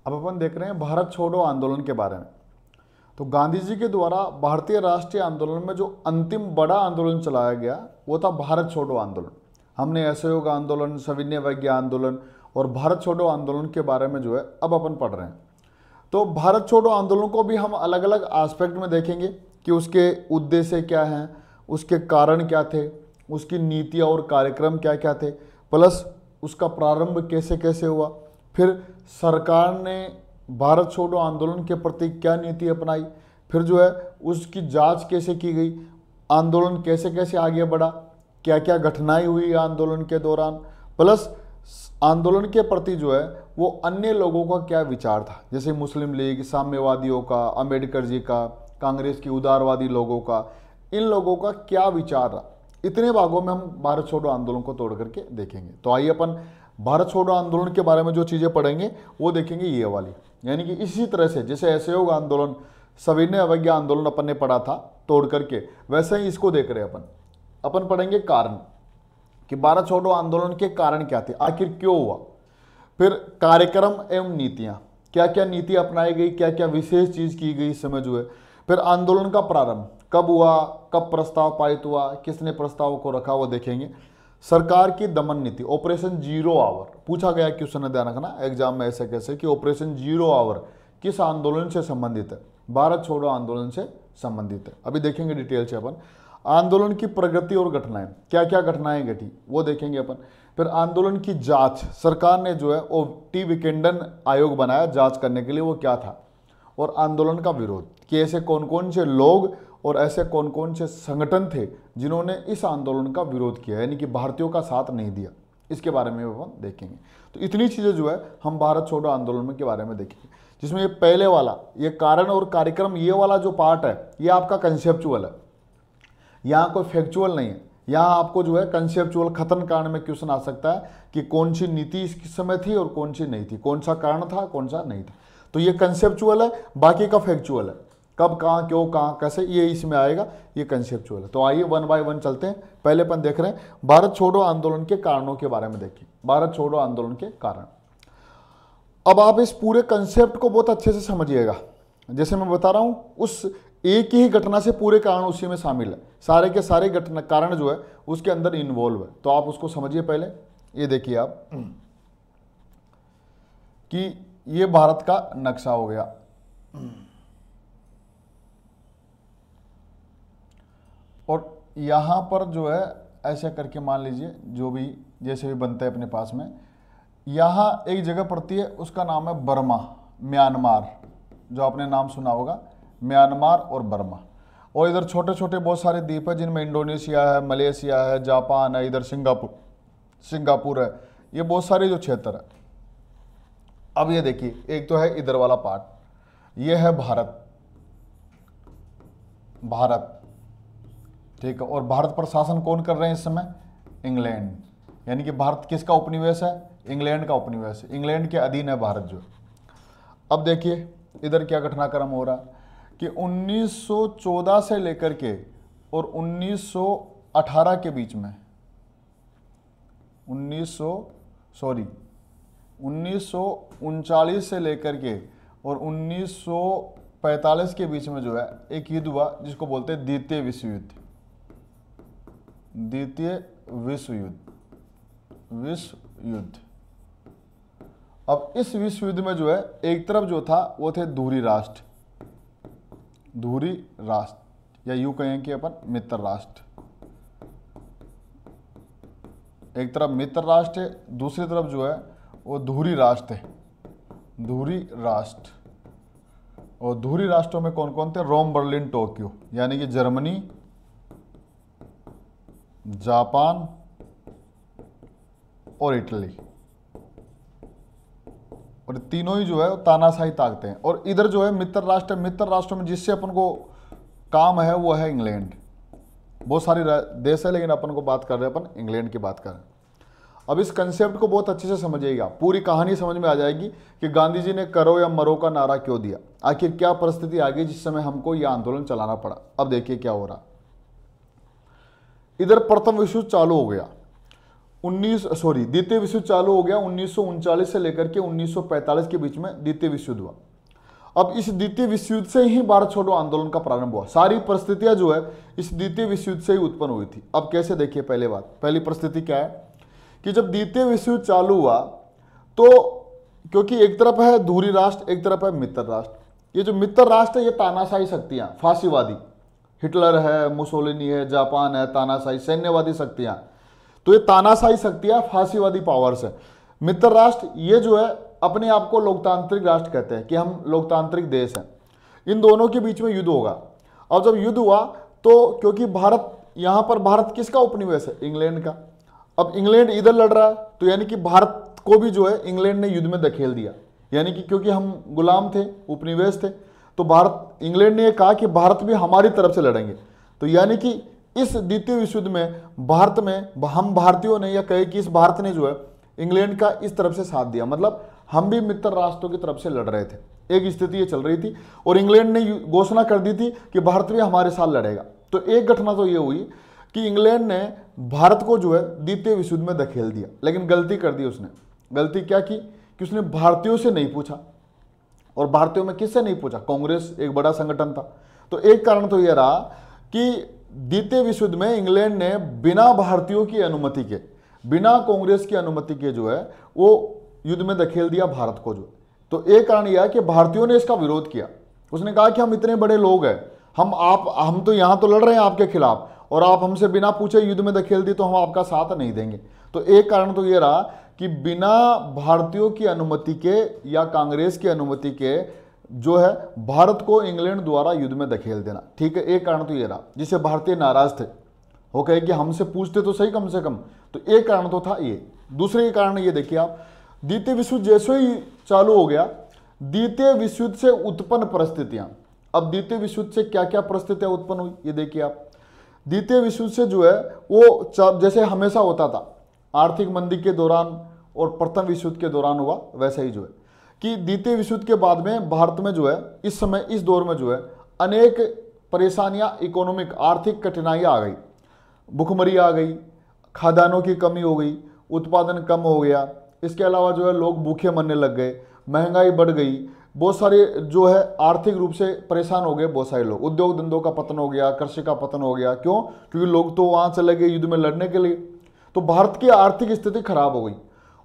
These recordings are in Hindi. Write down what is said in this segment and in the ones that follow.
अब अपन देख रहे हैं भारत छोड़ो आंदोलन के बारे में। तो गांधी जी के द्वारा भारतीय राष्ट्रीय आंदोलन में जो अंतिम बड़ा आंदोलन चलाया गया वो था भारत छोड़ो आंदोलन। हमने असहयोग आंदोलन, सविनय अवज्ञा आंदोलन और भारत छोड़ो आंदोलन के बारे में जो है अब अपन पढ़ रहे हैं। तो भारत छोड़ो आंदोलन को भी हम अलग अलग एस्पेक्ट में देखेंगे कि उसके उद्देश्य क्या हैं, उसके कारण क्या थे, उसकी नीतियाँ और कार्यक्रम क्या क्या थे, प्लस उसका प्रारंभ कैसे कैसे हुआ, फिर सरकार ने भारत छोड़ो आंदोलन के प्रति क्या नीति अपनाई, फिर जो है उसकी जांच कैसे की गई, आंदोलन कैसे कैसे आगे बढ़ा, क्या क्या घटनाएं हुई आंदोलन के दौरान, प्लस आंदोलन के प्रति जो है वो अन्य लोगों का क्या विचार था, जैसे मुस्लिम लीग, साम्यवादियों का, अम्बेडकर जी का, कांग्रेस की उदारवादी लोगों का, इन लोगों का क्या विचार रहा। इतने भागों में हम भारत छोड़ो आंदोलन को तोड़ करके देखेंगे। तो आइए अपन भारत छोड़ो आंदोलन के बारे में जो चीज़ें पढ़ेंगे वो देखेंगे ये वाली, यानी कि इसी तरह से जैसे असहयोग आंदोलन, सविनय अवज्ञा आंदोलन अपन ने पढ़ा था तोड़ करके, वैसे ही इसको देख रहे हैं अपन पढ़ेंगे कारण कि भारत छोड़ो आंदोलन के कारण क्या थे, आखिर क्यों हुआ, फिर कार्यक्रम एवं नीतियाँ, क्या क्या नीति अपनाई गई, क्या क्या विशेष चीज़ की गई इस समय जो है, फिर आंदोलन का प्रारंभ कब हुआ, कब प्रस्ताव पारित हुआ, किसने प्रस्ताव को रखा वो देखेंगे, सरकार की दमन नीति, ऑपरेशन जीरो आवर पूछा गया क्वेश्चन, ध्यान रखना एग्जाम में ऐसे कैसे कि ऑपरेशन जीरो आवर किस आंदोलन से संबंधित है, भारत छोड़ो आंदोलन से संबंधित है। अभी देखेंगे डिटेल से अपन। आंदोलन की प्रगति और घटनाएं, क्या क्या घटनाएं घटी वो देखेंगे अपन। फिर आंदोलन की जांच, सरकार ने जो है वो टी विकेंडन आयोग बनाया जांच करने के लिए, वो क्या था, और आंदोलन का विरोध कि ऐसे कौन कौन से लोग और ऐसे कौन कौन से संगठन थे जिन्होंने इस आंदोलन का विरोध किया, यानी कि भारतीयों का साथ नहीं दिया, इसके बारे में हम देखेंगे। तो इतनी चीज़ें जो है हम भारत छोड़ो आंदोलन के बारे में देखेंगे, जिसमें ये पहले वाला ये कारण और कार्यक्रम, ये वाला जो पार्ट है ये आपका कंसेप्चुअल है, यहाँ कोई फैक्चुअल नहीं है। यहाँ आपको जो है कंसेप्चुअल खतन कारण में क्वेश्चन आ सकता है कि कौन सी नीति इस समय थी और कौन सी नहीं थी, कौन सा कारण था कौन सा नहीं था। तो ये कंसेप्चुअल है, बाकी का फैक्चुअल है, कब कहाँ क्यों कहाँ कैसे ये इसमें आएगा, ये कंसेप्चुअल है। तो आइए वन बाय वन चलते हैं। पहले अपन देख रहे हैं भारत छोड़ो आंदोलन के कारणों के बारे में। देखिए भारत छोड़ो आंदोलन के कारण। अब आप इस पूरे कंसेप्ट को बहुत अच्छे से समझिएगा, जैसे मैं बता रहा हूँ उस एक ही घटना से पूरे कारण उसी में शामिल है, सारे के सारे घटना कारण जो है उसके अंदर इन्वॉल्व है। तो आप उसको समझिए। पहले ये देखिए आप कि ये भारत का नक्शा हो गया, और यहाँ पर जो है ऐसे करके मान लीजिए जो भी जैसे भी बनता है अपने पास में, यहाँ एक जगह पड़ती है उसका नाम है बर्मा, म्यांमार, जो आपने नाम सुना होगा, म्यांमार और बर्मा। और इधर छोटे छोटे बहुत सारे द्वीप है जिनमें इंडोनेशिया है, मलेशिया है, जापान है, इधर सिंगापुर है, ये बहुत सारे जो क्षेत्र है। अब ये देखिए एक तो है इधर वाला पार्ट, ये है भारत, ठीक है। और भारत पर शासन कौन कर रहे हैं इस समय, इंग्लैंड, यानी कि भारत किसका उपनिवेश है, इंग्लैंड का उपनिवेश है, इंग्लैंड के अधीन है भारत जो। अब देखिए इधर क्या घटनाक्रम हो रहा कि 1914 से लेकर के और 1918 के बीच में 1939 से लेकर के और 1945 के बीच में जो है एक युद्ध हुआ जिसको बोलते हैं द्वितीय विश्व युद्ध। अब इस विश्व युद्ध में जो है एक तरफ जो था वो थे धुरी राष्ट्र या यूं कहें कि अपन मित्र राष्ट्र। एक तरफ मित्र राष्ट्र है, दूसरी तरफ जो है वो धुरी राष्ट्र है, और धुरी राष्ट्रों में कौन कौन थे, रोम, बर्लिन, टोक्यो, यानी कि जर्मनी, जापान और इटली। और तीनों ही जो है तानाशाही ताकतें हैं। और इधर जो है मित्र राष्ट्रों में जिससे अपन को काम है वो है इंग्लैंड। बहुत सारे देश है लेकिन अपन को बात कर रहे हैं, अपन इंग्लैंड की बात कर रहे हैं। अब इस कंसेप्ट को बहुत अच्छे से समझिएगा, पूरी कहानी समझ में आ जाएगी कि गांधी जी ने करो या मरो का नारा क्यों दिया, आखिर क्या परिस्थिति आ गई जिस समय हमको यह आंदोलन चलाना पड़ा। अब देखिए क्या हो रहा, इधर प्रथम विश्व युद्ध चालू हो गया द्वितीय विश्व युद्ध चालू हो गया 1939 से लेकर के 1945 के बीच में द्वितीय विश्व युद्ध हुआ। अब इस द्वितीय विश्व युद्ध से ही भारत छोड़ो आंदोलन का प्रारंभ हुआ। सारी परिस्थितियां जो है इस द्वितीय विश्व युद्ध से ही उत्पन्न हुई थी। अब कैसे देखिए, पहली परिस्थिति क्या है कि जब द्वितीय विश्व युद्ध चालू हुआ तो क्योंकि एक तरफ है धुरी राष्ट्र, एक तरफ है मित्र राष्ट्र। ये जो मित्र राष्ट्र है ये तानाशाही शक्तियां, फांसीवादी, हिटलर है, मुसोलिनी है, जापान है, तानाशाही सैन्यवादी शक्तियां, तो ये तानाशाही शक्तियां फांसीवादी पावर्स है। मित्र राष्ट्र ये जो है अपने आप को लोकतांत्रिक राष्ट्र कहते हैं कि हम लोकतांत्रिक देश हैं। इन दोनों के बीच में युद्ध होगा। अब जब युद्ध हुआ तो क्योंकि भारत किसका उपनिवेश है? इंग्लैंड का। अब इंग्लैंड इधर लड़ रहा है तो यानी कि भारत को भी जो है इंग्लैंड ने युद्ध में धकेल दिया, यानी कि क्योंकि हम गुलाम थे, उपनिवेश थे, तो इंग्लैंड ने कहा कि भारत भी हमारी तरफ से लड़ेंगे। तो यानी कि इस द्वितीय विश्व युद्ध में भारत में हम भारतीयों ने, या कहे कि इस भारत ने जो है इंग्लैंड का इस तरफ से साथ दिया, मतलब हम भी मित्र राष्ट्रों की तरफ से लड़ रहे थे। एक स्थिति ये चल रही थी और इंग्लैंड ने घोषणा कर दी थी कि भारत भी हमारे साथ लड़ेगा। तो एक घटना तो ये हुई कि इंग्लैंड ने भारत को जो है द्वितीय विश्व युद्ध में धकेल दिया, लेकिन गलती कर दी उसने। गलती क्या की कि उसने भारतीयों से नहीं पूछा। और भारतीयों में किससे नहीं पूछा? कांग्रेस एक बड़ा संगठन था। तो एक कारण तो यह रहा कि द्वितीय विश्व युद्ध में इंग्लैंड ने बिना भारतीयों की अनुमति के, बिना कांग्रेस की अनुमति के जो है वो युद्ध में धकेल दिया भारत को जो। तो एक कारण यह है कि भारतीयों ने इसका विरोध किया। उसने कहा कि हम इतने बड़े लोग हैं, हम तो यहां तो लड़ रहे हैं आपके खिलाफ, और आप हमसे बिना पूछे युद्ध में धकेल दी तो हम आपका साथ नहीं देंगे। तो एक कारण तो यह रहा कि बिना भारतीयों की अनुमति के या कांग्रेस की अनुमति के जो है भारत को इंग्लैंड द्वारा युद्ध में धकेल देना। ठीक है, एक कारण तो ये रहा जिससे भारतीय नाराज थे, वो कहे कि हमसे पूछते तो सही कम से कम। तो एक कारण तो था ये। दूसरे कारण ये देखिए आप, द्वितीय विश्व युद्ध जैसे ही चालू हो गया, द्वितीय विश्व युद्ध से उत्पन्न परिस्थितियां। अब द्वितीय विश्व युद्ध से क्या क्या परिस्थितियां उत्पन्न हुई ये देखिए आप। द्वितीय विश्व युद्ध से जो है वो जैसे हमेशा होता था आर्थिक मंदी के दौरान और प्रथम विश्व युद्ध के दौरान हुआ, वैसा ही जो है कि द्वितीय विश्व युद्ध के बाद में भारत में जो है इस समय इस दौर में जो है अनेक परेशानियां, इकोनॉमिक आर्थिक कठिनाइयां आ गई, भुखमरी आ गई, खाद्यान्नों की कमी हो गई, उत्पादन कम हो गया। इसके अलावा जो है लोग भूखे मरने लग गए, महंगाई बढ़ गई, बहुत सारे जो है आर्थिक रूप से परेशान हो गए बहुत सारे लोग। उद्योग धंधों का पतन हो गया, कृषि का पतन हो गया। क्यों? क्योंकि लोग तो वहां चले गए युद्ध में लड़ने के लिए। तो भारत की आर्थिक स्थिति खराब हो गई।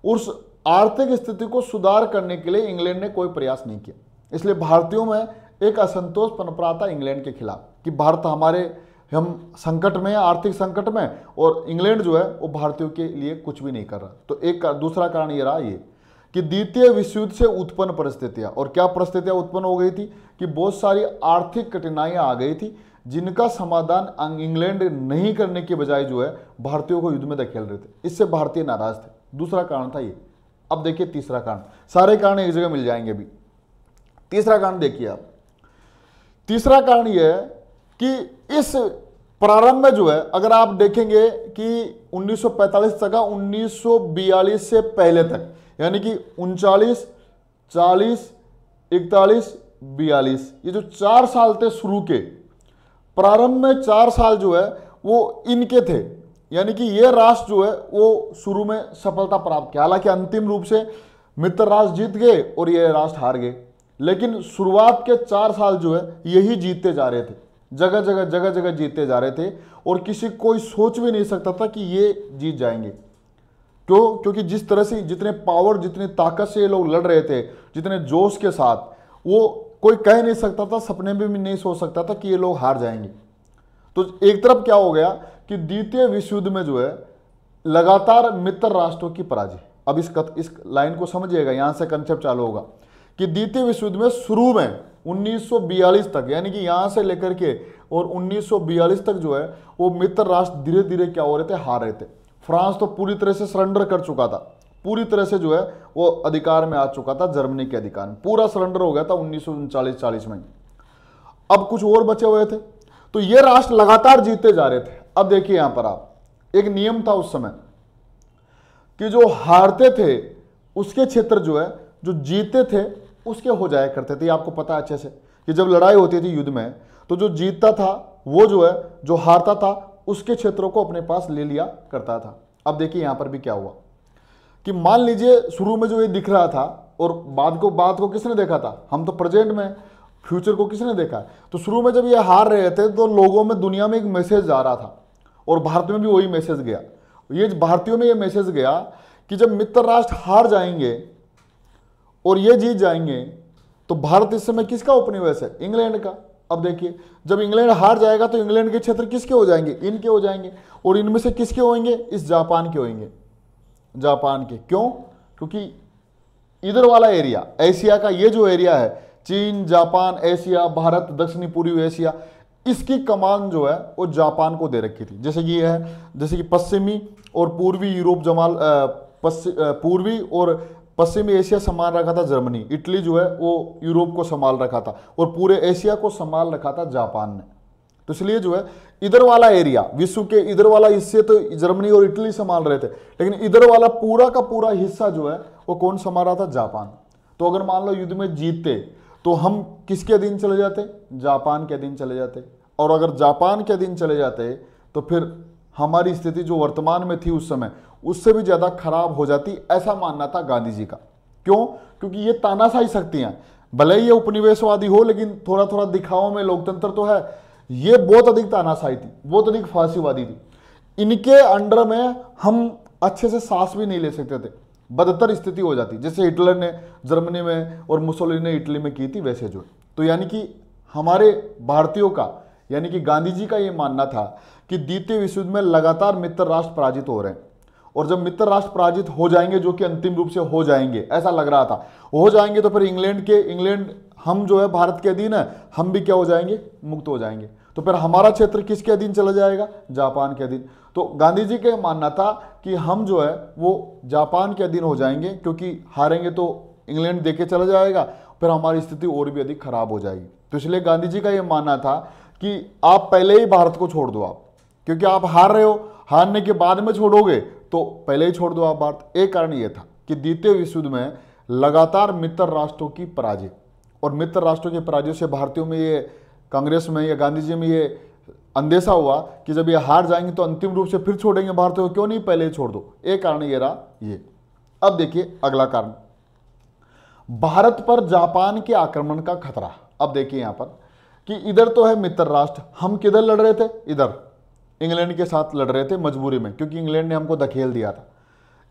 उस आर्थिक स्थिति को सुधार करने के लिए इंग्लैंड ने कोई प्रयास नहीं किया। इसलिए भारतीयों में एक असंतोष पनप रहा था इंग्लैंड के खिलाफ कि भारत हम संकट में, आर्थिक संकट में, और इंग्लैंड जो है वो भारतीयों के लिए कुछ भी नहीं कर रहा। तो एक दूसरा कारण ये रहा ये कि द्वितीय विश्व युद्ध से उत्पन्न परिस्थितियां, और क्या परिस्थितियां उत्पन्न हो गई थी कि बहुत सारी आर्थिक कठिनाइयां आ गई थी जिनका समाधान इंग्लैंड नहीं करने के बजाय जो है भारतीयों को युद्ध में धकेल रहे थे। इससे भारतीय नाराज थे। दूसरा कारण था ये। अब देखिए तीसरा कारण, सारे कारण एक जगह मिल जाएंगे अभी। तीसरा कारण देखिए आप। तीसरा कारण यह है कि इस प्रारंभ में जो है अगर आप देखेंगे कि 1945 तक, 1942 से पहले तक, यानी कि 39, 40, 41, 42, ये जो 4 साल थे शुरू के, प्रारंभ में 4 साल जो है वो इनके थे। यानी कि ये राष्ट्र जो है वो शुरू में सफलता प्राप्त किया। हालांकि अंतिम रूप से मित्र राष्ट्र जीत गए और ये राष्ट्र हार गए, लेकिन शुरुआत के 4 साल जो है यही जीतते जा रहे थे, जगह जगह जीतते जा रहे थे, और किसी कोई सोच भी नहीं सकता था कि ये जीत जाएंगे। क्यों? क्योंकि जिस तरह से, जितने पावर, जितनी ताकत से ये लोग लड़ रहे थे, जितने जोश के साथ, वो कोई कह नहीं सकता था, सपने में भी नहीं सोच सकता था कि ये लोग हार जाएंगे। तो एक तरफ क्या हो गया कि द्वितीय विश्व युद्ध में जो है लगातार मित्र राष्ट्रों की पराजय। अब इस लाइन को समझिएगा, यहां से कंसेप्ट चालू होगा कि द्वितीय विश्व युद्ध में शुरू में 1942 तक, यानी कि यहां से लेकर के और 1942 तक जो है वो मित्र राष्ट्र धीरे धीरे क्या हो रहे थे, हार रहे थे। फ्रांस तो पूरी तरह से सरेंडर कर चुका था, पूरी तरह से जो है वो अधिकार में आ चुका था, जर्मनी के अधिकार में पूरा सरेंडर हो गया था 1939-40 में। अब कुछ और बचे हुए थे, तो ये राष्ट्र लगातार जीतते जा रहे थे। अब देखिए यहां पर आप, एक नियम था उस समय कि जो हारते थे उसके क्षेत्र जो है, जो जीतते थे उसके हो जाया करते थे। आपको पता है अच्छे से कि जब लड़ाई होती थी युद्ध में, तो जो जीतता था वो जो है, जो हारता था उसके क्षेत्रों को अपने पास ले लिया करता था। अब देखिए यहां पर भी क्या हुआ कि मान लीजिए शुरू में जो ये दिख रहा था और बाद को किसने देखा था, हम तो प्रेजेंट में, फ्यूचर को किसने देखा है। तो शुरू में जब ये हार रहे थे तो लोगों में, दुनिया में एक मैसेज जा रहा था और भारत में भी वही मैसेज गया। ये भारतीयों में ये मैसेज गया कि जब मित्र राष्ट्र हार जाएंगे और ये जीत जाएंगे तो भारत इस समय किसका उपनिवेश है, इंग्लैंड का। अब देखिए जब इंग्लैंड हार जाएगा तो इंग्लैंड के क्षेत्र किसके हो जाएंगे, इनके हो जाएंगे, और इनमें से किसके होंगे, इस जापान के होंगे, जापान के। क्यों? क्योंकि इधर वाला एरिया, एशिया का ये जो एरिया है, चीन, जापान, एशिया, भारत, दक्षिणी पूर्वी एशिया, इसकी कमान जो है वो जापान को दे रखी थी। जैसे कि ये है, जैसे कि पश्चिमी और पूर्वी यूरोप पूर्वी और पश्चिमी एशिया संभाल रखा था जर्मनी, इटली जो है वो यूरोप को संभाल रखा था, और पूरे एशिया को संभाल रखा था जापान ने। तो इसलिए जो है इधर वाला एरिया, विश्व के इधर वाला हिस्से तो जर्मनी और इटली संभाल रहे थे, लेकिन इधर वाला पूरा का पूरा हिस्सा जो है वो कौन संभाल रहा था, जापान। तो अगर मान लो युद्ध में जीतते तो हम किसके अधीन चले जाते, जापान के अधीन चले जाते, और अगर जापान के अधीन चले जाते तो फिर हमारी स्थिति जो वर्तमान में थी उस समय, उससे भी ज्यादा खराब हो जाती, ऐसा मानना था गांधी जी का। क्यों? क्योंकि ये तानाशाही शक्तियां, भले ही ये उपनिवेशवादी हो लेकिन थोड़ा थोड़ा दिखाओ में लोकतंत्र तो है, ये बहुत अधिक तानाशाही थी, बहुत अधिक फांसीवादी थी। इनके अंडर में हम अच्छे से सांस भी नहीं ले सकते थे, बदतर स्थिति हो जाती, जैसे हिटलर ने जर्मनी में और मुसोलिनी ने इटली में की थी वैसे जो। तो यानी कि हमारे भारतीयों का, यानी कि गांधी जी का ये मानना था कि द्वितीय विश्व युद्ध में लगातार मित्र राष्ट्र पराजित हो रहे हैं, और जब मित्र राष्ट्र पराजित हो जाएंगे, जो कि अंतिम रूप से हो जाएंगे, ऐसा लग रहा था हो जाएंगे, तो फिर इंग्लैंड हम जो है भारत के अधीन है, हम भी क्या हो जाएंगे, मुक्त हो जाएंगे। तो फिर हमारा क्षेत्र किसके अधीन चला जाएगा, जापान के अधीन। तो गांधी जी का मानना था कि हम जो है वो जापान के अधीन हो जाएंगे, क्योंकि हारेंगे तो इंग्लैंड देके चला जाएगा, फिर हमारी स्थिति और भी अधिक खराब हो जाएगी। तो इसलिए गांधी जी का ये मानना था कि आप पहले ही भारत को छोड़ दो, आप, क्योंकि आप हार रहे हो, हारने के बाद में छोड़ोगे तो पहले ही छोड़ दो आप भारत। एक कारण ये था कि द्वितीय विश्व युद्ध में लगातार मित्र राष्ट्रों की पराजय, और मित्र राष्ट्रों की पराजय से भारतीयों में ये, कांग्रेस में या गांधी जी में ये अंदेशा हुआ कि जब ये हार जाएंगे तो अंतिम रूप से फिर छोड़ेंगे भारत को, क्यों नहीं पहले ही छोड़ दो। एक कारण ये रहा ये। अब देखिए अगला कारण, भारत पर जापान के आक्रमण का खतरा। अब देखिए यहां पर कि इधर तो है मित्र राष्ट्र, हम किधर लड़ रहे थे, इधर इंग्लैंड के साथ लड़ रहे थे मजबूरी में, क्योंकि इंग्लैंड ने हमको धकेल दिया था।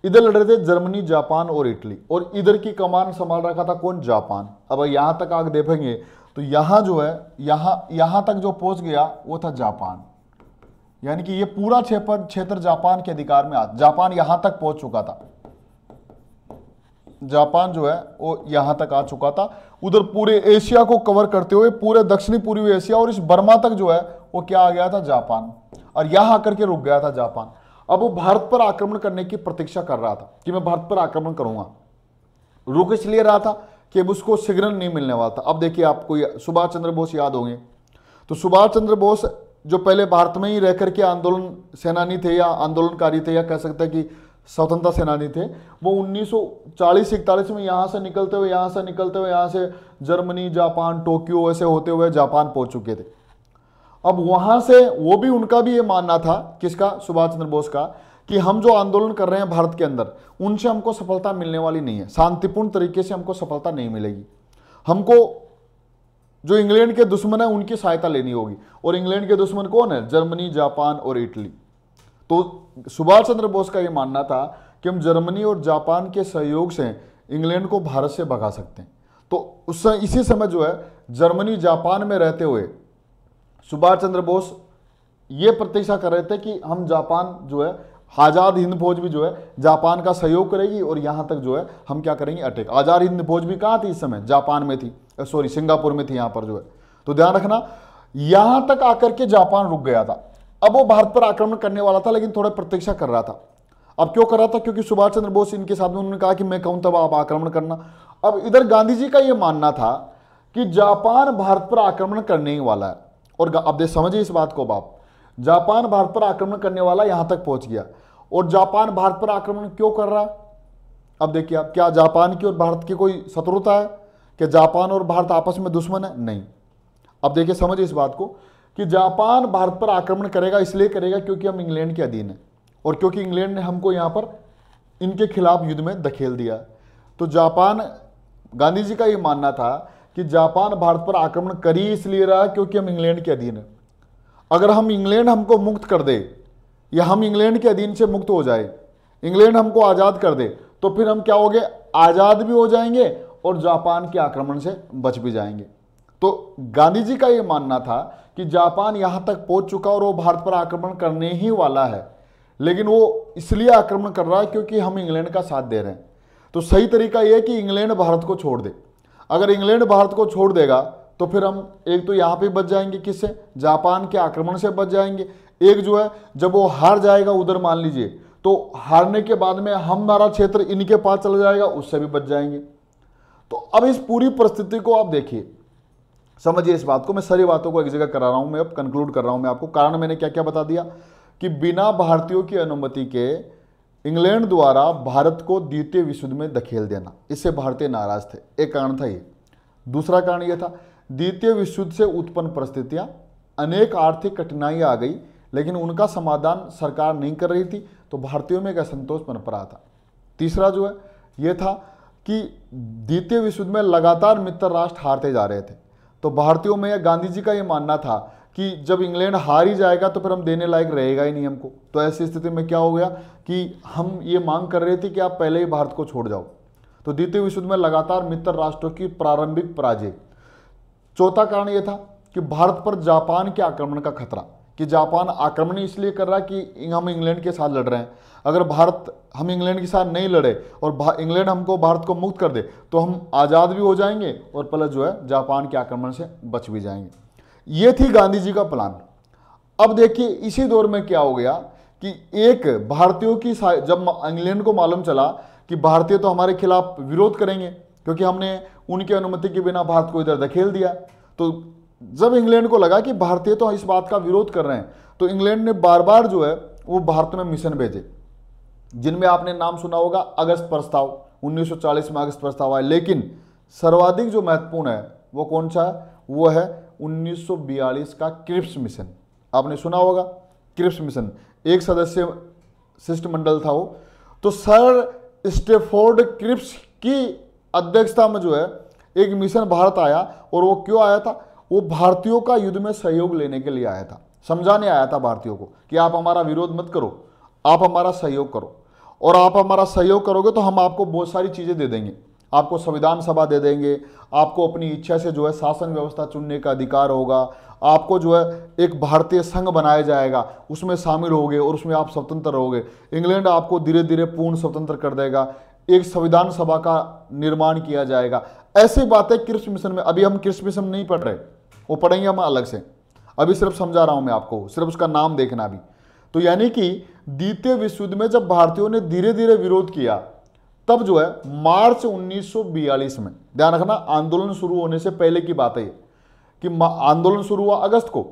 इधर लड़ रहे थे जर्मनी, जापान और इटली, और इधर की कमान संभाल रखा था कौन, जापान। अब यहां तक आग देखेंगे तो यहां जो है, यहां तक जो पहुंच गया वो था जापान, यानी कि ये पूरा क्षेत्र जापान के अधिकार में जापान यहां तक पहुंच चुका था, जापान जो है वो यहां तक आ चुका था। उधर पूरे एशिया को कवर करते हुए पूरे दक्षिणी पूर्वी एशिया और इस बर्मा तक जो है वो क्या आ गया था, जापान, और यहां आकर के रुक गया था जापान। अब वो भारत पर आक्रमण करने की प्रतीक्षा कर रहा था कि मैं भारत पर आक्रमण करूंगा, रुक इसलिए रहा था कि उसको सिग्नल नहीं मिलने वाला था। अब देखिए आपको सुभाष चंद्र बोस याद होंगे, तो सुभाष चंद्र बोस जो पहले भारत में ही रह करके आंदोलन सेनानी थे या आंदोलनकारी थे, या कह सकते हैं कि स्वतंत्रता सेनानी थे, वो 1940-41 में यहाँ से निकलते हुए यहाँ से जर्मनी, जापान, टोक्यो ऐसे होते हुए जापान पहुंच चुके थे। अब वहां से वो भी, उनका भी ये मानना था, किसका, सुभाष चंद्र बोस का, कि हम जो आंदोलन कर रहे हैं भारत के अंदर, उनसे हमको सफलता मिलने वाली नहीं है, शांतिपूर्ण तरीके से हमको सफलता नहीं मिलेगी, हमको जो इंग्लैंड के दुश्मन है उनकी सहायता लेनी होगी। और इंग्लैंड के दुश्मन कौन है, जर्मनी, जापान और इटली। तो सुभाष चंद्र बोस का यह मानना था कि हम जर्मनी और जापान के सहयोग से इंग्लैंड को भारत से भगा सकते हैं। तो इसी समय जो है जर्मनी, जापान में रहते हुए सुभाष चंद्र बोस ये प्रतीक्षा कर रहे थे कि हम जापान जो है, आज़ाद हिंद फौज भी जो है जापान का सहयोग करेगी, और यहाँ तक जो है हम क्या करेंगे, अटैक। आज़ाद हिंद फौज भी कहाँ थी इस समय, जापान में थी, सॉरी सिंगापुर में थी यहाँ पर जो है। तो ध्यान रखना, यहाँ तक आकर के जापान रुक गया था। अब वो भारत पर आक्रमण करने वाला था, लेकिन थोड़ा प्रतीक्षा कर रहा था। अब क्यों कर रहा था, क्योंकि सुभाष चंद्र बोस इनके साथ में, उन्होंने कहा कि मैं कहूँ तब आप आक्रमण करना। अब इधर गांधी जी का ये मानना था कि जापान भारत पर आक्रमण करने ही वाला है, और अब समझिए इस बात को बाप, जापान भारत पर आक्रमण करने वाला यहां तक पहुंच गया। और जापान भारत पर आक्रमण क्यों कर रहा है, अब देखिए आप, क्या जापान की और भारत की कोई शत्रुता है, क्या जापान और भारत आपस में दुश्मन है, नहीं। अब देखिए समझिए इस बात को कि जापान भारत पर आक्रमण करेगा, इसलिए करेगा क्योंकि हम इंग्लैंड के अधीन है, और क्योंकि इंग्लैंड ने हमको यहाँ पर इनके खिलाफ युद्ध में धकेल दिया। तो जापान, गांधी जी का ये मानना था कि जापान भारत पर आक्रमण कर ही इसलिए रहा क्योंकि हम इंग्लैंड के अधीन हैं। अगर हम इंग्लैंड हमको मुक्त कर दे या हम इंग्लैंड के अधीन से मुक्त हो जाए, इंग्लैंड हमको आज़ाद कर दे, तो फिर हम क्या हो गए, आज़ाद भी हो जाएंगे और जापान के आक्रमण से बच भी जाएंगे। तो गांधी जी का ये मानना था कि जापान यहाँ तक पहुँच चुका और वो भारत पर आक्रमण करने ही वाला है, लेकिन वो इसलिए आक्रमण कर रहा है क्योंकि हम इंग्लैंड का साथ दे रहे हैं। तो सही तरीका यह है कि इंग्लैंड भारत को छोड़ दे। अगर इंग्लैंड भारत को छोड़ देगा तो फिर हम एक तो यहाँ पे बच जाएंगे, किससे, जापान के आक्रमण से बच जाएंगे। एक जो है, जब वो हार जाएगा उधर मान लीजिए, तो हारने के बाद में हमारा क्षेत्र इनके पास चला जाएगा, उससे भी बच जाएंगे। तो अब इस पूरी परिस्थिति को आप देखिए, समझिए इस बात को। मैं सारी बातों को एक जगह करा रहा हूं, मैं अब कंक्लूड कर रहा हूं मैं आपको। कारण मैंने क्या क्या बता दिया कि बिना भारतीयों की अनुमति के इंग्लैंड द्वारा भारत को द्वितीय विश्व युद्ध में धकेल देना, इससे भारतीय नाराज थे। एक कारण था ये। दूसरा कारण यह था, द्वितीय विश्व युद्ध से उत्पन्न परिस्थितियां, अनेक आर्थिक कठिनाइयां आ गई, लेकिन उनका समाधान सरकार नहीं कर रही थी, तो भारतीयों में एक असंतोष पनप रहा था। तीसरा जो है यह था कि द्वितीय विश्व युद्ध में लगातार मित्र राष्ट्र हारते जा रहे थे। तो भारतीयों में, गांधी जी का ये मानना था कि जब इंग्लैंड हार ही जाएगा तो फिर हम देने लायक रहेगा ही नहीं हमको। तो ऐसी स्थिति में क्या हो गया कि हम ये मांग कर रहे थे कि आप पहले ही भारत को छोड़ जाओ। तो द्वितीय विश्व युद्ध में लगातार मित्र राष्ट्रों की प्रारंभिक पराजय। चौथा कारण यह था कि भारत पर जापान के आक्रमण का खतरा, कि जापान आक्रमण इसलिए कर रहा है कि हम इंग्लैंड के साथ लड़ रहे हैं। अगर हम इंग्लैंड के साथ नहीं लड़े और इंग्लैंड हमको भारत को मुक्त कर दे तो हम आज़ाद भी हो जाएंगे और प्लस जो है जापान के आक्रमण से बच भी जाएंगे। ये थी गांधी जी का प्लान। अब देखिए इसी दौर में क्या हो गया कि एक भारतीयों की, जब इंग्लैंड को मालूम चला कि भारतीय तो हमारे खिलाफ विरोध करेंगे क्योंकि हमने उनकी अनुमति के बिना भारत को इधर धकेल दिया, तो जब इंग्लैंड को लगा कि भारतीय तो इस बात का विरोध कर रहे हैं, तो इंग्लैंड ने बार बार जो है वो भारत में मिशन भेजे, जिनमें आपने नाम सुना होगा अगस्त प्रस्ताव। 1940 में अगस्त प्रस्ताव आया, लेकिन सर्वाधिक जो महत्वपूर्ण है वो कौन सा है, वो है 1942 का क्रिप्स मिशन। आपने सुना होगा क्रिप्स मिशन, एक सदस्य शिष्टमंडल था वो। तो सर स्टेफोर्ड क्रिप्स की अध्यक्षता में जो है एक मिशन भारत आया, और वो क्यों आया था, वो भारतीयों का युद्ध में सहयोग लेने के लिए आया था, समझाने आया था भारतीयों को कि आप हमारा विरोध मत करो, आप हमारा सहयोग करो, और आप हमारा सहयोग करोगे तो हम आपको बहुत सारी चीज़ें दे देंगे, आपको संविधान सभा दे देंगे, आपको अपनी इच्छा से जो है शासन व्यवस्था चुनने का अधिकार होगा, आपको जो है एक भारतीय संघ बनाया जाएगा, उसमें शामिल होगे और उसमें आप स्वतंत्र रहोगे। इंग्लैंड आपको धीरे धीरे पूर्ण स्वतंत्र कर देगा, एक संविधान सभा का निर्माण किया जाएगा। ऐसी बातें क्रिप्स मिशन में, अभी हम क्रिप्स मिशन नहीं पढ़ रहे, वो पढ़ेंगे हम अलग से, अभी सिर्फ समझा रहा हूं मैं आपको, सिर्फ उसका नाम देखना अभी। तो यानी कि द्वितीय विश्व युद्ध में जब भारतीयों ने धीरे धीरे विरोध किया, तब जो है मार्च 1942 में, ध्यान रखना आंदोलन शुरू होने से पहले की बात है कि आंदोलन शुरू हुआ अगस्त को,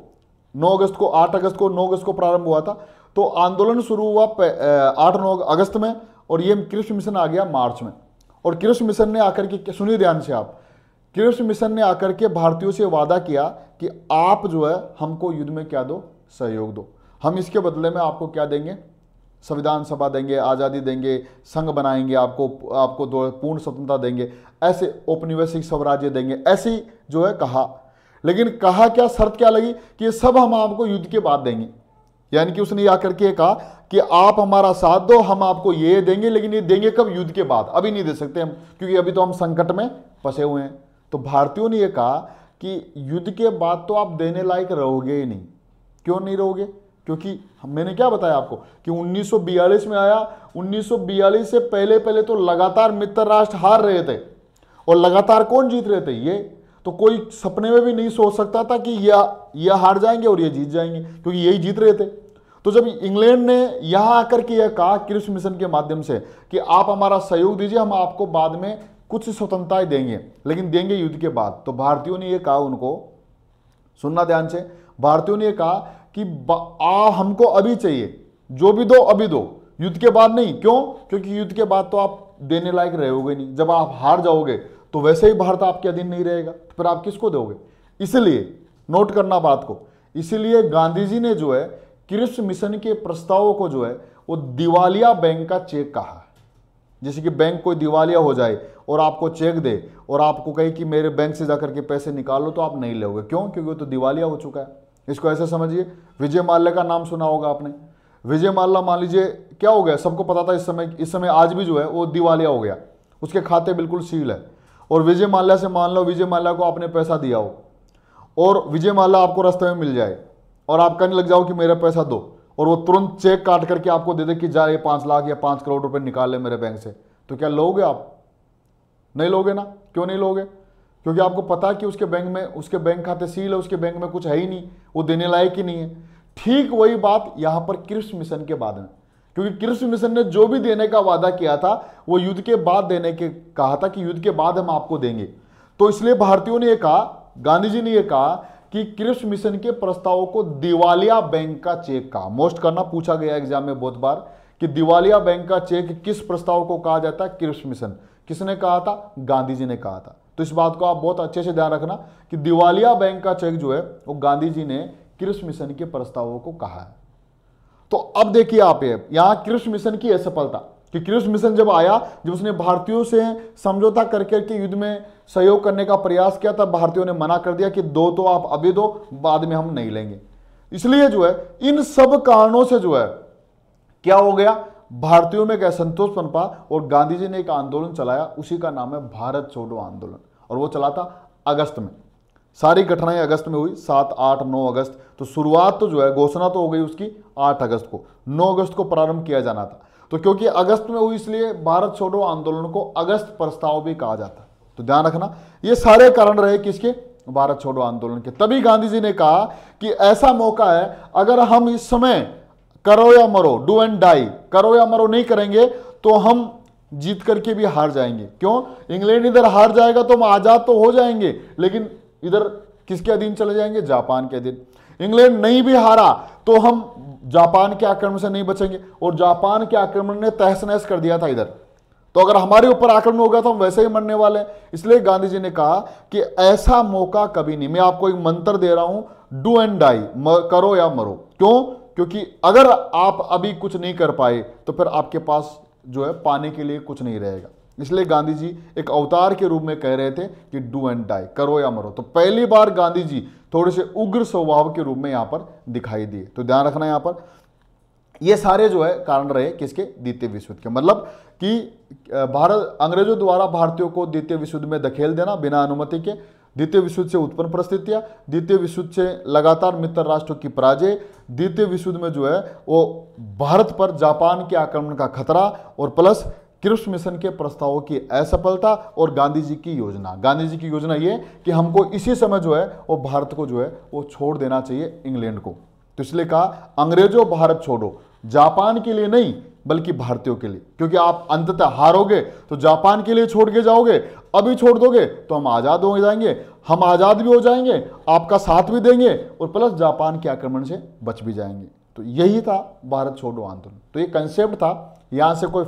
9 अगस्त को, 8 अगस्त को, 9 अगस्त को प्रारंभ हुआ था। तो आंदोलन शुरू हुआ 8-9 अगस्त में, और ये क्रिप्स मिशन आ गया मार्च में। और क्रिप्स मिशन ने आकर के, सुनिए ध्यान से आप, क्रिप्स मिशन ने आकर के भारतीयों से वादा किया कि आप जो है हमको युद्ध में क्या दो, सहयोग दो, हम इसके बदले में आपको क्या देंगे, संविधान सभा देंगे, आज़ादी देंगे, संघ बनाएंगे, आपको पूर्ण स्वतंत्रता देंगे, ऐसे औपनिवेशिक स्वराज्य देंगे, ऐसी जो है कहा। लेकिन कहा क्या, शर्त क्या लगी कि ये सब हम आपको युद्ध के बाद देंगे। यानी कि उसने आकर के कहा कि आप हमारा साथ दो, हम आपको ये देंगे, लेकिन ये देंगे कब, युद्ध के बाद, अभी नहीं दे सकते हम, क्योंकि अभी तो हम संकट में फंसे हुए हैं। तो भारतीयों ने यह कहा कि युद्ध के बाद तो आप देने लायक रहोगे ही नहीं। क्यों नहीं रहोगे, क्योंकि मैंने क्या बताया आपको कि 1942 में आया, 1942 से पहले पहले तो लगातार मित्र राष्ट्र हार रहे थे, और लगातार कौन जीत रहे थे, ये। तो कोई सपने में भी नहीं सोच सकता था कि यह हार जाएंगे और ये जीत जाएंगे, क्योंकि यही जीत रहे थे। तो जब इंग्लैंड ने यहां आकर के यह कहा क्रिप्स मिशन के माध्यम से कि आप हमारा सहयोग दीजिए, हम आपको बाद में कुछ स्वतंत्रताएं देंगे, लेकिन देंगे युद्ध के बाद, तो भारतीयों ने यह कहा, उनको सुनना ध्यान से, भारतीयों ने यह कहा कि हमको अभी चाहिए, जो भी दो अभी दो, युद्ध के बाद नहीं। क्यों, क्योंकि युद्ध के बाद तो आप देने लायक रहोगे नहीं, जब आप हार जाओगे तो वैसे ही भारत आपके अधीन नहीं रहेगा, तो फिर आप किसको दोगे। इसलिए नोट करना बात को, इसलिए गांधी जी ने जो है क्रिप्स मिशन के प्रस्तावों को जो है वो दिवालिया बैंक का चेक कहा है। जैसे कि बैंक कोई दिवालिया हो जाए और आपको चेक दे और आपको कहे कि मेरे बैंक से जाकर के पैसे निकालो, तो आप नहीं लोगे। क्यों? क्योंकि वो तो दिवालिया हो चुका है। इसको ऐसे समझिए, विजय माल्या का नाम सुना होगा आपने। विजय माल्या मान लीजिए क्या हो गया, सबको पता था इस समय आज भी जो है वो दिवालिया हो गया, उसके खाते बिल्कुल सील है। और विजय माल्या से मान लो विजय माल्या को आपने पैसा दिया हो और विजय माल्या आपको रास्ते में मिल जाए और आप कहने लग जाओ कि मेरा पैसा दो, और वो तुरंत चेक काट करके आपको दे दे कि जा ये 5 लाख या 5 करोड़ रुपए निकाल ले मेरे बैंक से, तो क्या लोगे आप? नहीं लोगे ना। क्यों नहीं लोगे? क्योंकि आपको पता है कि उसके बैंक खाते सील है, उसके बैंक में कुछ है ही नहीं, वो देने लायक ही नहीं है। ठीक वही बात यहां पर क्रिप्स मिशन के बाद में, क्योंकि क्रिप्स मिशन ने जो भी देने का वादा किया था वो युद्ध के बाद देने के कहा था कि युद्ध के बाद हम आपको देंगे। तो इसलिए भारतीयों ने यह कहा, गांधी जी ने यह कहा कि क्रिप्स मिशन के प्रस्तावों को दिवालिया बैंक का चेक कहा। मोस्ट करना पूछा गया एग्जाम में बहुत बार कि दिवालिया बैंक का चेक किस प्रस्ताव को कहा जाता है? Cripps mission. किसने कहा था? गांधी जी ने कहा था। तो इस बात को आप बहुत अच्छे से ध्यान रखना कि दिवालिया बैंक का चेक जो है वो गांधी जी ने क्रिप्स मिशन के प्रस्तावों को कहा है। तो अब देखिए आप यहां क्रिप्स मिशन की असफलता कि क्रिप्स मिशन जब आया, जब उसने भारतीयों से समझौता करके के युद्ध में सहयोग करने का प्रयास किया, तब भारतीयों ने मना कर दिया कि दो तो आप अभी दो, बाद में हम नहीं लेंगे। इसलिए जो है इन सब कारणों से जो है क्या हो गया, भारतीयों में एक असंतोष पनपा और गांधी जी ने एक आंदोलन चलाया, उसी का नाम है भारत छोड़ो आंदोलन। और वो चला था अगस्त में। सारी घटनाएं अगस्त में हुई, 7, 8, 9 अगस्त। तो शुरुआत तो जो है घोषणा तो हो गई उसकी 8 अगस्त को, 9 अगस्त को प्रारंभ किया जाना था। तो क्योंकि अगस्त में हुई इसलिए भारत छोड़ो आंदोलन को अगस्त प्रस्ताव भी कहा जाता है। तो ध्यान रखना, ये सारे कारण रहे किसके? भारत छोड़ो आंदोलन के। तभी गांधी जी ने कहा कि ऐसा मौका है, अगर हम इस समय करो या मरो, डू एंड डाई, करो या मरो नहीं करेंगे तो हम जीत करके भी हार जाएंगे। क्यों? इंग्लैंड इधर हार जाएगा तो हम आजाद तो हो जाएंगे, लेकिन इधर किसके अधीन चले जाएंगे? जापान के अधीन। इंग्लैंड नहीं भी हारा तो हम जापान के आक्रमण से नहीं बचेंगे, और जापान के आक्रमण ने तहस नहस कर दिया था इधर। तो अगर हमारे ऊपर आक्रमण होगा तो हम वैसे ही मरने वाले हैं। इसलिए गांधी जी ने कहा कि ऐसा मौका कभी नहीं। मैं आपको एक मंत्र दे रहा हूं, डू एंड डाई, करो या मरो। क्यों? क्योंकि अगर आप अभी कुछ नहीं कर पाए तो फिर आपके पास जो है पाने के लिए कुछ नहीं रहेगा। इसलिए गांधी जी एक अवतार के रूप में कह रहे थे कि डू एंड डाई, करो या मरो। तो पहली बार गांधी जी थोड़े से उग्र स्वभाव के रूप में यहां पर दिखाई दिए। तो ध्यान रखना, यहां पर ये सारे जो है कारण रहे किसके? द्वितीय विश्व युद्ध के। मतलब कि अंग्रेजों द्वारा भारतीयों को द्वितीय विश्व युद्ध में धकेल देना बिना अनुमति के, द्वितीय विश्व युद्ध से उत्पन्न परिस्थितियां, द्वितीय विश्व युद्ध से लगातार मित्र राष्ट्रों की पराजय, द्वितीय विश्व युद्ध में जो है वो भारत पर जापान के आक्रमण का खतरा, और प्लस क्रिप्स मिशन के प्रस्तावों की असफलता और गांधी जी की योजना। गांधी जी की योजना ये कि हमको इसी समय जो है वो भारत को जो है वो छोड़ देना चाहिए इंग्लैंड को। तो इसलिए कहा अंग्रेजों भारत छोड़ो, जापान के लिए नहीं बल्कि भारतीयों के लिए, क्योंकि आप अंततः हारोगे तो जापान के लिए छोड़ के जाओगे, अभी छोड़ दोगे तो हम आजाद हो जाएंगे, हम आजाद भी हो जाएंगे, आपका साथ भी देंगे और प्लस जापान के आक्रमण से बच भी जाएंगे। तो यही था भारत छोड़ो आंदोलन। तो ये कंसेप्ट था, यहां से कोई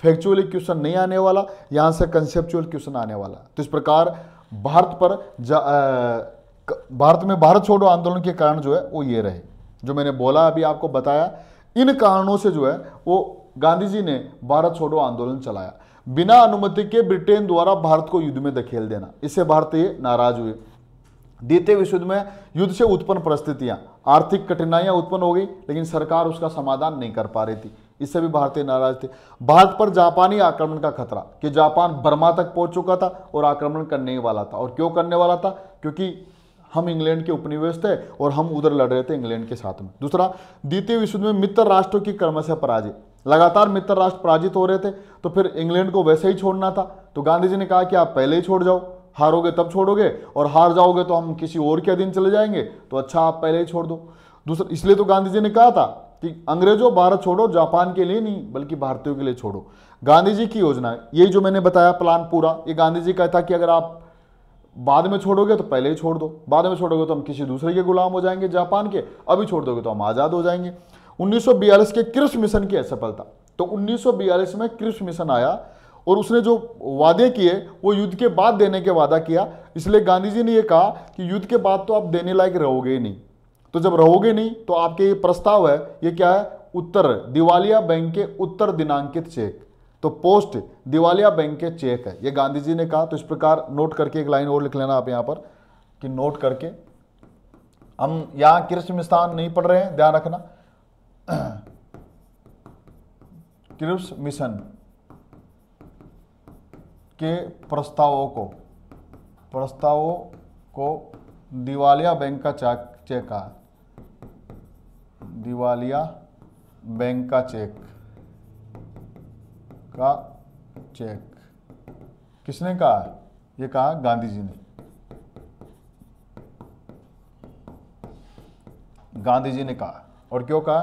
फैक्चुअली क्वेश्चन नहीं आने वाला, यहां से कंसेप्चुअल क्वेश्चन आने वाला। तो इस प्रकार भारत में भारत छोड़ो आंदोलन के कारण जो है वो ये रहे, जो मैंने बोला अभी आपको बताया। इन कारणों से जो है वो गांधी जी ने भारत छोड़ो आंदोलन चलाया। बिना अनुमति के ब्रिटेन द्वारा भारत को युद्ध में धकेल देना, इससे भारतीय नाराज हुए। द्वितीय विश्व युद्ध में युद्ध से उत्पन्न परिस्थितियां, आर्थिक कठिनाइयां उत्पन्न हो गई, लेकिन सरकार उसका समाधान नहीं कर पा रही थी, इससे भी भारतीय नाराज थे। भारत पर जापानी आक्रमण का खतरा कि जापान बर्मा तक पहुंच चुका था और आक्रमण करने ही वाला था। और क्यों करने वाला था? क्योंकि हम इंग्लैंड के उपनिवेश थे और हम उधर लड़ रहे थे इंग्लैंड के साथ में। दूसरा, द्वितीय विश्व युद्ध में मित्र राष्ट्रों की क्रमशः पराजय, लगातार मित्र राष्ट्र पराजित हो रहे थे, तो फिर इंग्लैंड को वैसे ही छोड़ना था। तो गांधी जी ने कहा कि आप पहले ही छोड़ जाओ, हारोगे तब छोड़ोगे और हार जाओगे तो हम किसी और के अधीन चले जाएंगे, तो अच्छा आप पहले ही छोड़ दो। दूसरा, इसलिए तो गांधी जी ने कहा था कि अंग्रेजों भारत छोड़ो, जापान के लिए नहीं बल्कि भारतीयों के लिए छोड़ो। गांधी जी की योजना, यही जो मैंने बताया प्लान पूरा, ये गांधी जी का था कि अगर आप बाद में छोड़ोगे तो पहले ही छोड़ दो, बाद में छोड़ोगे तो हम किसी दूसरे के गुलाम हो जाएंगे जापान के, अभी छोड़ दोगे तो हम आजाद हो जाएंगे। 1942 के क्रिप्स मिशन की असफलता। तो 1942 में क्रिप्स मिशन आया और उसने जो वादे किए वो युद्ध के बाद देने के वादा किया। इसलिए गांधी जी ने यह कहा कि युद्ध के बाद तो आप देने लायक रहोगे ही नहीं, तो जब रहोगे नहीं तो आपके ये प्रस्ताव है ये क्या है? उत्तर दिवालिया बैंक के उत्तर दिनांकित चेक। तो पोस्ट दिवालिया बैंक के चेक है, ये गांधी जी ने कहा। तो इस प्रकार नोट करके एक लाइन और लिख लेना आप यहां पर कि नोट करके, हम यहां कृष्ण मिशन नहीं पढ़ रहे हैं, ध्यान रखना। कृष्ण मिशन के प्रस्तावों को दिवालिया बैंक का चेक का, दिवालिया बैंक का चेक किसने कहा? ये कहा गांधी जी ने। गांधी जी ने कहा। और क्यों कहा?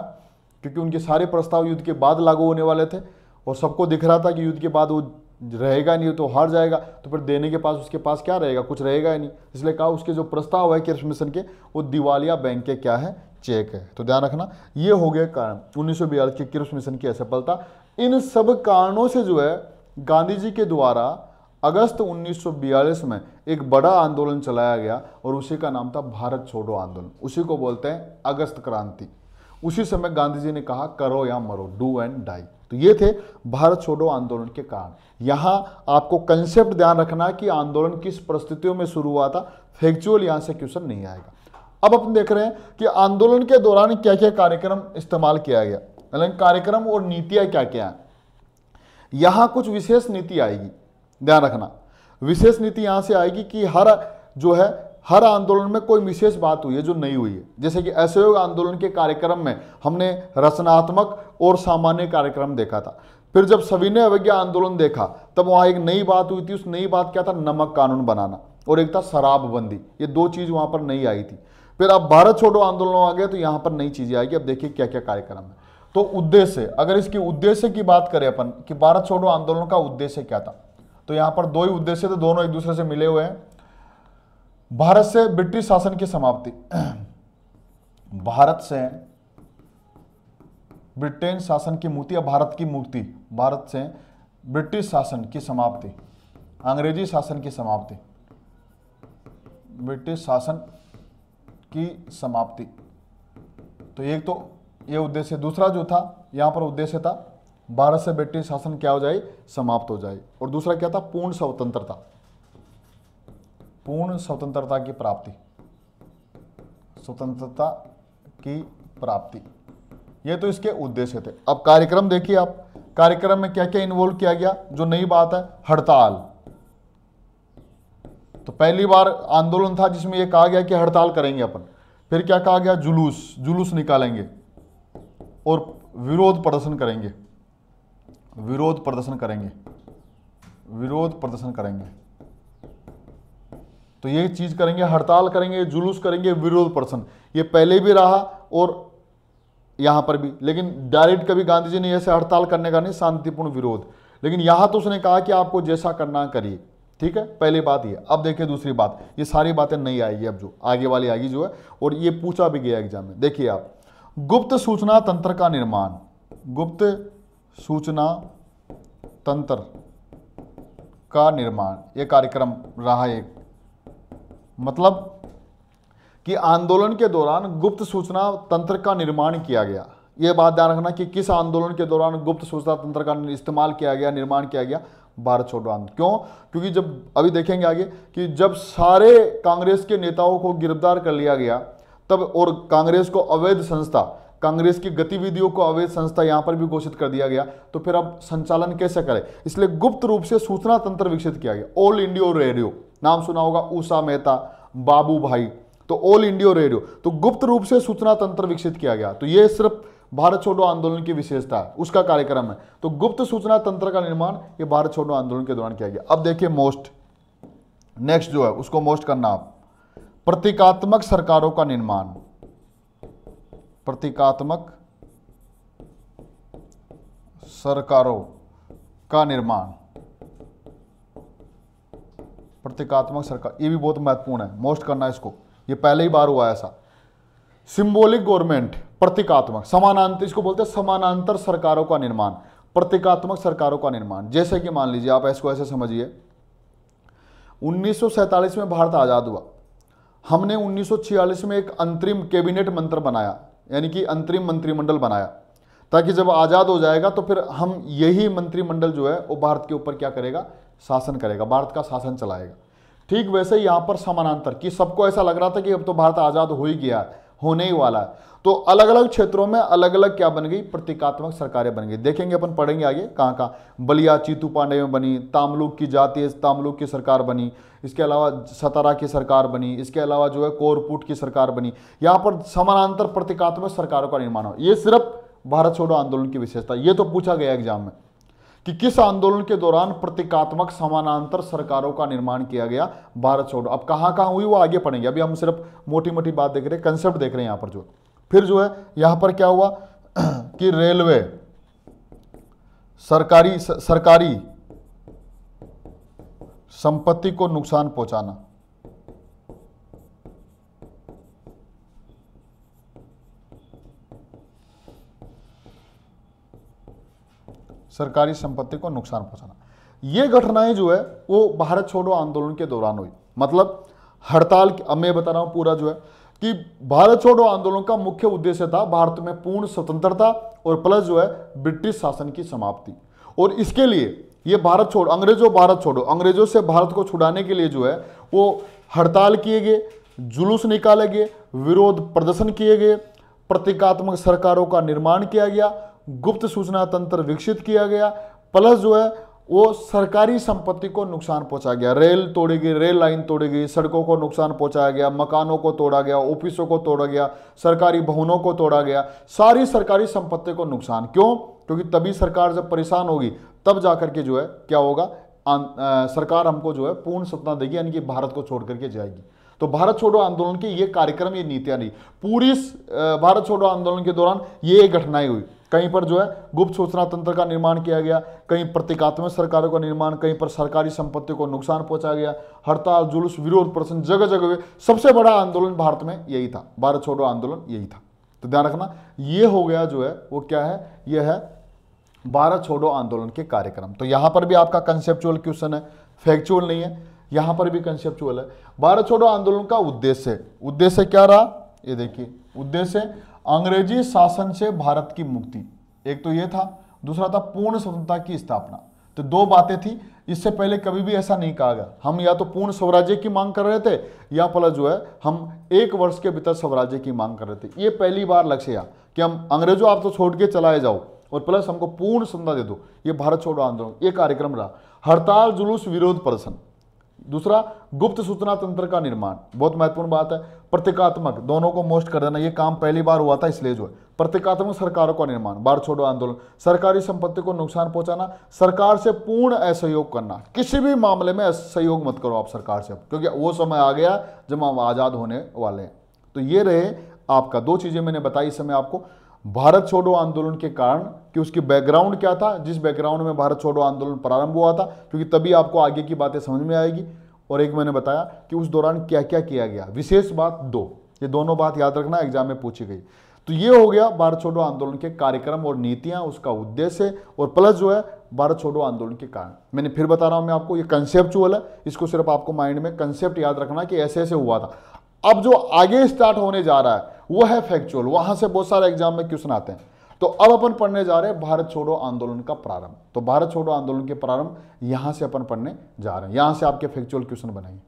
क्योंकि उनके सारे प्रस्ताव युद्ध के बाद लागू होने वाले थे और सबको दिख रहा था कि युद्ध के बाद वो रहेगा नहीं, तो हार जाएगा, तो फिर देने के पास उसके पास क्या रहेगा? कुछ रहेगा ही नहीं। इसलिए कहा उसके जो प्रस्ताव है कृष्ण मिशन के, वो दिवालिया बैंक के क्या है? चेक है। तो ध्यान रखना, ये हो गया कारण 1942 के कृष्ण मिशन की असफलता। इन सब कारणों से जो है गांधी जी के द्वारा अगस्त 1942 में एक बड़ा आंदोलन चलाया गया और उसी का नाम था भारत छोड़ो आंदोलन। उसी को बोलते हैं अगस्त क्रांति। उसी समय गांधी जी ने कहा करो या मरो, डू एंड डाई। तो ये थे भारत छोड़ो आंदोलन के कारण। यहां आपको कंसेप्ट ध्यान रखना कि आंदोलन किस परिस्थितियों में शुरू हुआ था। फैक्चुअल यहां से क्वेश्चन नहीं आएगा। अब अपन देख रहे हैं कि आंदोलन के दौरान क्या क्या कार्यक्रम इस्तेमाल किया गया, मतलब कार्यक्रम और नीतियां क्या क्या है। यहां कुछ विशेष नीति आएगी, ध्यान रखना। विशेष नीति यहां से आएगी कि हर आंदोलन में कोई विशेष बात हुई है जो नहीं हुई है। जैसे कि असहयोग आंदोलन के कार्यक्रम में हमने रचनात्मक और सामान्य कार्यक्रम देखा था। फिर जब सविनय अवज्ञा आंदोलन देखा तब वहां एक नई बात हुई थी। उस नई बात क्या था? नमक कानून बनाना, और एक था शराबबंदी। ये दो चीज वहां पर नहीं आई थी। फिर अब भारत छोड़ो आंदोलन आ गए तो यहां पर नई चीजें आएगी। अब देखिए क्या क्या कार्यक्रम है। तो उद्देश्य, अगर इसके उद्देश्य की बात करें अपन कि भारत छोड़ो आंदोलन का उद्देश्य क्या था, तो यहां पर दो ही उद्देश्य थे, दोनों एक दूसरे से मिले हुए हैं। भारत से ब्रिटिश शासन की समाप्ति, भारत से ब्रिटेन शासन की मुक्ति या भारत की मुक्ति, भारत से ब्रिटिश शासन की समाप्ति, अंग्रेजी शासन की समाप्ति, ब्रिटिश शासन की समाप्ति। तो एक तो ये उद्देश्य। दूसरा जो था यहां पर उद्देश्य था भारत से ब्रिटिश शासन क्या हो जाए? समाप्त हो जाए। और दूसरा क्या था? पूर्ण स्वतंत्रता, पूर्ण स्वतंत्रता की प्राप्ति, स्वतंत्रता की प्राप्ति। ये तो इसके उद्देश्य थे। अब कार्यक्रम देखिए आप, कार्यक्रम में क्या क्या इन्वॉल्व किया गया। जो नई बात है, हड़ताल। तो पहली बार आंदोलन था जिसमें यह कहा गया कि हड़ताल करेंगे अपन। फिर क्या कहा गया? जुलूस निकालेंगे और विरोध प्रदर्शन करेंगे, विरोध प्रदर्शन करेंगे, विरोध प्रदर्शन करेंगे। तो ये चीज करेंगे, हड़ताल करेंगे, जुलूस करेंगे, विरोध प्रदर्शन। ये पहले भी रहा और यहां पर भी। लेकिन डायरेक्ट कभी गांधी जी ने ऐसे हड़ताल करने का नहीं, शांतिपूर्ण विरोध। लेकिन यहां तो उसने कहा कि आपको जैसा करना करिए, ठीक है। पहली बात ये। अब देखिए दूसरी बात, ये सारी बातें नहीं आएगी, अब जो आगे वाली आएगी जो है, और ये पूछा भी गया एग्जाम में। देखिए आप, गुप्त सूचना तंत्र का निर्माण, गुप्त सूचना तंत्र का निर्माण, ये कार्यक्रम रहा एक। मतलब कि आंदोलन के दौरान गुप्त सूचना तंत्र का निर्माण किया गया। यह बात ध्यान रखना कि किस आंदोलन के दौरान गुप्त सूचना तंत्र का इस्तेमाल किया गया, निर्माण किया गया? भारत छोड़ो आंदोलन। क्यों? क्योंकि जब अभी देखेंगे आगे कि जब सारे कांग्रेस के नेताओं को गिरफ्तार कर लिया गया तब, और कांग्रेस को अवैध संस्था, कांग्रेस की गतिविधियों को अवैध संस्था यहां पर भी घोषित कर दिया गया, तो फिर अब संचालन कैसे करें? इसलिए गुप्त रूप से सूचना तंत्र विकसित किया गया। ऑल इंडिया रेडियो, नाम सुना होगा, उषा मेहता, बाबू भाई। तो ऑल इंडिया रेडियो, तो गुप्त रूप से सूचना तंत्र विकसित किया गया। तो यह सिर्फ भारत छोड़ो आंदोलन की विशेषता है, उसका कार्यक्रम है। तो गुप्त सूचना तंत्र का निर्माण ये भारत छोड़ो आंदोलन के दौरान किया गया। अब देखिए मोस्ट, नेक्स्ट जो है उसको मोस्ट करना आप, प्रतीकात्मक सरकारों का निर्माण, प्रतीकात्मक सरकारों का निर्माण, प्रतीकात्मक सरकार, ये भी बहुत महत्वपूर्ण है, मोस्ट करना इसको। ये पहले ही बार हुआ ऐसा। सिंबॉलिक गवर्नमेंट, प्रतीकात्मक, समानांतर, इसको बोलते हैं समानांतर सरकारों का निर्माण, प्रतीकात्मक सरकारों का निर्माण। जैसे कि मान लीजिए आप इसको ऐसे समझिए, 1947 में भारत आजाद हुआ, हमने 1946 में एक अंतरिम कैबिनेट मंत्र बनाया, यानी कि अंतरिम मंत्रिमंडल बनाया। ताकि जब आज़ाद हो जाएगा तो फिर हम यही मंत्रिमंडल जो है वो भारत के ऊपर क्या करेगा, शासन करेगा, भारत का शासन चलाएगा। ठीक वैसे ही यहाँ पर समानांतर कि सबको ऐसा लग रहा था कि अब तो भारत आज़ाद हो ही गया, होने ही वाला है, तो अलग अलग क्षेत्रों में अलग अलग क्या बन गई, प्रतीकात्मक सरकारें बन गई। देखेंगे अपन, पढ़ेंगे आगे कहाँ कहाँ। बलिया चीतू पांडे में बनी, तामलुक की जातीय तामलुक की सरकार बनी, इसके अलावा सतारा की सरकार बनी, इसके अलावा जो है कोरपुट की सरकार बनी। यहाँ पर समानांतर प्रतीकात्मक सरकारों का निर्माण हो। ये सिर्फ भारत छोड़ो आंदोलन की विशेषता। ये तो पूछा गया एग्जाम में कि किस आंदोलन के दौरान प्रतीकात्मक समानांतर सरकारों का निर्माण किया गया, भारत छोड़ो। अब कहाँ कहाँ हुई वो आगे पढ़ेंगे, अभी हम सिर्फ मोटी मोटी बात देख रहे हैं, कंसेप्ट देख रहे हैं यहाँ पर जो। फिर जो है यहाँ पर क्या हुआ कि रेलवे सरकारी संपत्ति को नुकसान पहुंचाना, सरकारी संपत्ति को नुकसान पहुंचाना, ये घटनाएं जो है वो भारत छोड़ो आंदोलन के दौरान हुई। मतलब हड़ताल, अब मैं बता रहा हूं पूरा जो है कि भारत छोड़ो आंदोलन का मुख्य उद्देश्य था भारत में पूर्ण स्वतंत्रता और प्लस जो है ब्रिटिश शासन की समाप्ति। और इसके लिए ये भारत छोड़ो, अंग्रेजों से भारत को छुड़ाने के लिए जो है वो हड़ताल किए गए, जुलूस निकाले गए, विरोध प्रदर्शन किए गए, प्रतीकात्मक सरकारों का निर्माण किया गया, गुप्त सूचना तंत्र विकसित किया गया, प्लस जो है वो सरकारी संपत्ति को नुकसान पहुंचा गया। रेल तोड़ी गई, रेल लाइन तोड़ी गई, सड़कों को नुकसान पहुंचाया गया, मकानों को तोड़ा गया, ऑफिसों को तोड़ा गया, सरकारी भवनों को तोड़ा गया, सारी सरकारी संपत्ति को नुकसान। क्यों? क्योंकि तभी सरकार जब परेशान होगी तब जाकर के जो है क्या होगा, सरकार हमको जो है पूर्ण स्वतंत्रता देगी, यानी कि भारत को छोड़ करके जाएगी। तो भारत छोड़ो आंदोलन के ये कार्यक्रम, ये नीतियां नहीं, पूरी भारत छोड़ो आंदोलन के दौरान ये घटनाएं हुई। कहीं पर जो है गुप्त सूचना तंत्र का निर्माण किया गया, कहीं प्रतीकात्मक सरकारों का निर्माण, कहीं पर सरकारी संपत्ति को नुकसान पहुंचा गया, हड़ताल, जुलूस, विरोध प्रदर्शन जगह जगह हुए। सबसे बड़ा आंदोलन भारत में यही था, भारत छोड़ो आंदोलन यही था। तो ध्यान रखना, ये हो गया जो है वो क्या है, यह है भारत छोड़ो आंदोलन के कार्यक्रम। तो यहां पर भी आपका कंसेप्चुअल क्वेश्चन है, फैक्चुअल नहीं है, यहां पर भी कंसेप्चुअल है। भारत छोड़ो आंदोलन का उद्देश्य क्या रहा, ये देखिए, उद्देश्य अंग्रेजी शासन से भारत की मुक्ति, एक तो ये था, दूसरा था पूर्ण स्वतंत्रता की स्थापना। तो दो बातें थी, इससे पहले कभी भी ऐसा नहीं कहा गया। हम या तो पूर्ण स्वराज्य की मांग कर रहे थे या प्लस जो है हम 1 वर्ष के भीतर स्वराज्य की मांग कर रहे थे। ये पहली बार लक्ष्य है कि हम अंग्रेजों आप तो छोड़ के चलाए जाओ और प्लस हमको पूर्ण स्वतंत्रता दे दो। ये भारत छोड़ो आंदोलन, ये कार्यक्रम रहा। हड़ताल, जुलूस, विरोध प्रदर्शन। दूसरा, गुप्त सूचना तंत्र का निर्माण, बहुत महत्वपूर्ण बात है। प्रतीकात्मक, दोनों को मोस्ट कर देना, ये काम पहली बार हुआ था इसलिए जो है। प्रतीकात्मक सरकारों का निर्माण, भारत छोड़ो आंदोलन। सरकारी संपत्ति को नुकसान पहुंचाना, सरकार से पूर्ण असहयोग करना, किसी भी मामले में सहयोग मत करो आप सरकार से, क्योंकि वो समय आ गया जब हम आज़ाद होने वाले हैं। तो ये रहे आपका, 2 चीज़ें मैंने बताई इस समय आपको। भारत छोड़ो आंदोलन के कारण कि उसकी बैकग्राउंड क्या था, जिस बैकग्राउंड में भारत छोड़ो आंदोलन प्रारंभ हुआ था, क्योंकि तभी आपको आगे की बातें समझ में आएगी। और एक मैंने बताया कि उस दौरान क्या क्या किया गया। विशेष बात 2, ये दोनों बात याद रखना, एग्जाम में पूछी गई। तो ये हो गया भारत छोड़ो आंदोलन के कार्यक्रम और नीतियां, उसका उद्देश्य और प्लस जो है भारत छोड़ो आंदोलन के कारण। मैंने फिर बता रहा हूं मैं आपको, ये कंसेप्चुअल है, इसको सिर्फ आपको माइंड में कंसेप्ट याद रखना कि ऐसे ऐसे हुआ था। अब जो आगे स्टार्ट होने जा रहा है वो है फैक्चुअल, वहां से बहुत सारे एग्जाम में क्वेश्चन आते हैं। तो अब अपन पढ़ने जा रहे हैं भारत छोड़ो आंदोलन का प्रारंभ। तो भारत छोड़ो आंदोलन के प्रारंभ यहां से अपन पढ़ने जा रहे हैं, यहां से आपके फैक्चुअल क्वेश्चन बनेंगे।